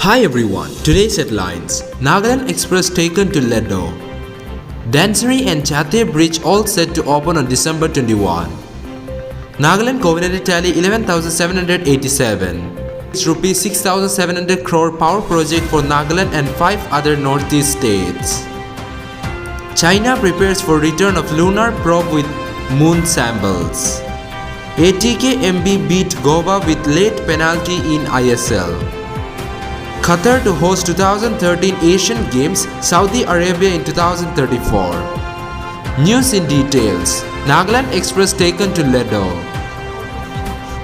Hi everyone, today's headlines. Nagaland Express taken to Ledo. Dhansari and Chathe Bridge all set to open on December 21. Nagaland Covenant tally 11,787. It's rupees 6,700 crore power project for Nagaland and 5 other northeast states. China prepares for return of lunar probe with moon samples. ATK MB beat Goa with late penalty in ISL. Qatar to host 2013 Asian Games, Saudi Arabia in 2034. News in details. Nagaland Express taken to Ledo.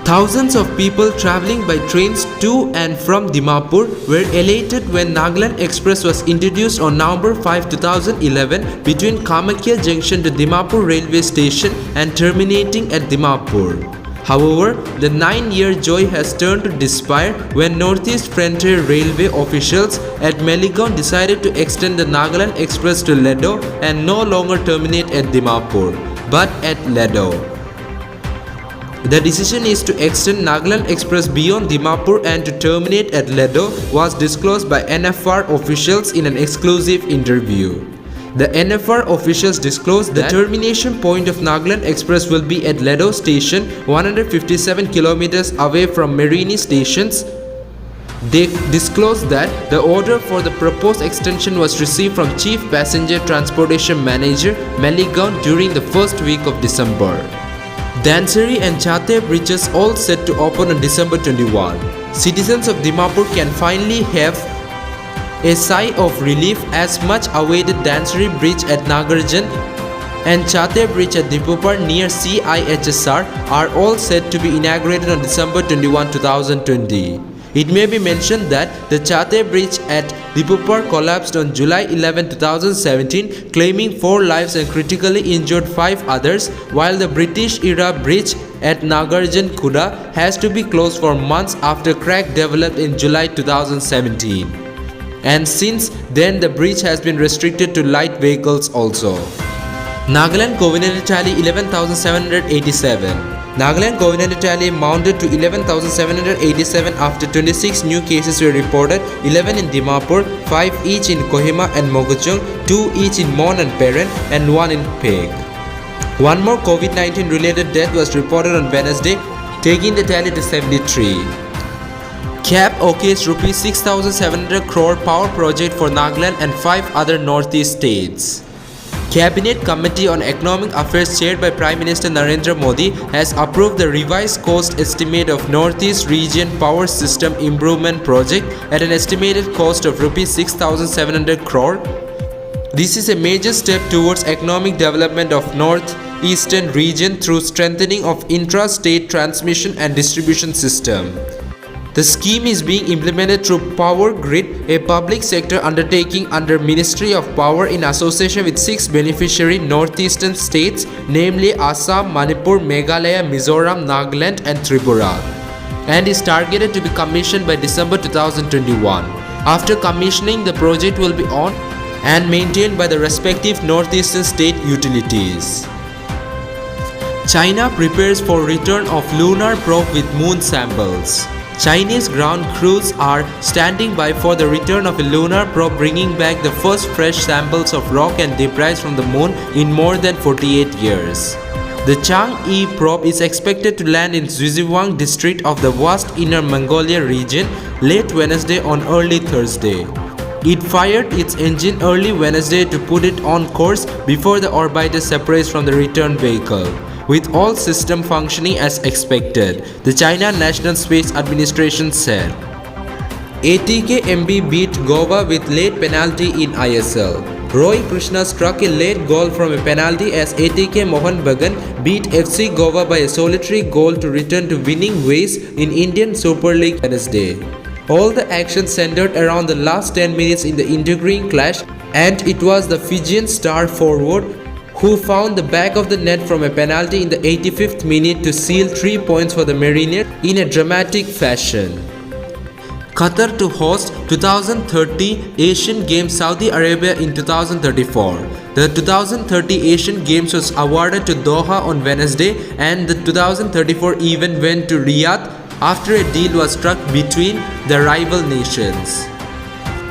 Thousands of people travelling by trains to and from Dimapur were elated when Nagaland Express was introduced on November 5, 2011 between Kamakhya Junction to Dimapur railway station and terminating at Dimapur. However, the 9-year joy has turned to despair when Northeast Frontier Railway officials at Meligaon decided to extend the Nagaland Express to Ledo and no longer terminate at Dimapur, but at Ledo. The decision is to extend Nagaland Express beyond Dimapur and to terminate at Ledo was disclosed by NFR officials in an exclusive interview. The NFR officials disclosed that the termination point of Nagaland Express will be at Ledo Station, 157 kilometers away from Merini stations. They disclosed that the order for the proposed extension was received from Chief Passenger Transportation Manager Meligaon during the first week of December. Dhansari and Chathe bridges all set to open on December 21. Citizens of Dimapur can finally have a sigh of relief as much awaited Dhansari Bridge at Nagarjan and Chathe Bridge at Dipupar near CIHSR are all set to be inaugurated on December 21, 2020. It may be mentioned that the Chathe Bridge at Dipupar collapsed on July 11, 2017, claiming 4 lives and critically injured 5 others, while the British-era bridge at Nagarjan Kuda has to be closed for months after crack developed in July 2017. And since then the bridge has been restricted to light vehicles also. Nagaland Covenant tally 11,787. Nagaland Covenant tally mounted to 11,787 after 26 new cases were reported, 11 in Dimapur, 5 each in Kohima and Mogochung, 2 each in Mon and Peren and 1 in Peg. One more COVID-19 related death was reported on Wednesday, taking the tally to 73. CAB okays rupees 6,700 crore power project for Nagaland and 5 other northeast states. Cabinet Committee on Economic Affairs chaired by Prime Minister Narendra Modi has approved the revised cost estimate of Northeast Region Power System Improvement Project at an estimated cost of rupees 6,700 crore. This is a major step towards economic development of Northeastern region through strengthening of intra-state transmission and distribution system. The scheme is being implemented through Power Grid, a public sector undertaking under Ministry of Power in association with 6 beneficiary northeastern states, namely Assam, Manipur, Meghalaya, Mizoram, Nagaland and Tripura, and is targeted to be commissioned by December 2021. After commissioning, the project will be owned and maintained by the respective northeastern state utilities. China prepares for return of lunar probe with moon samples. Chinese ground crews are standing by for the return of a lunar probe bringing back the first fresh samples of rock and debris from the moon in more than 48 years. The Chang'e probe is expected to land in Xuzhiwang district of the vast Inner Mongolia region late Wednesday on early Thursday. It fired its engine early Wednesday to put it on course before the orbiter separates from the return vehicle, with all systems functioning as expected, the China National Space Administration said. ATK MB beat Goa with late penalty in ISL. Roy Krishna struck a late goal from a penalty as ATK Mohan Bagan beat FC Goa by a solitary goal to return to winning ways in Indian Super League Wednesday. All the action centered around the last 10 minutes in the intergreen clash, and it was the Fijian star forward who found the back of the net from a penalty in the 85th minute to seal 3 points for the Mariners in a dramatic fashion. Qatar to host 2030 Asian Games, Saudi Arabia in 2034. The 2030 Asian Games was awarded to Doha on Wednesday and the 2034 event went to Riyadh after a deal was struck between the rival nations.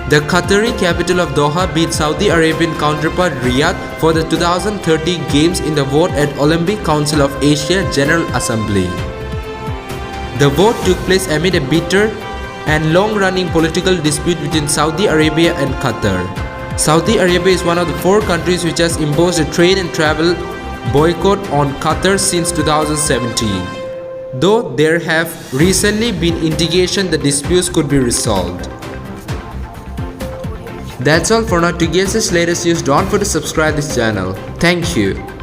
The Qatari capital of Doha beat Saudi Arabian counterpart Riyadh for the 2030 Games in the vote at Olympic Council of Asia General Assembly. The vote took place amid a bitter and long-running political dispute between Saudi Arabia and Qatar. Saudi Arabia is one of the 4 countries which has imposed a trade and travel boycott on Qatar since 2017. Though there have recently been indications the disputes could be resolved. That's all for now. To get this latest news, don't forget to subscribe this channel. Thank you.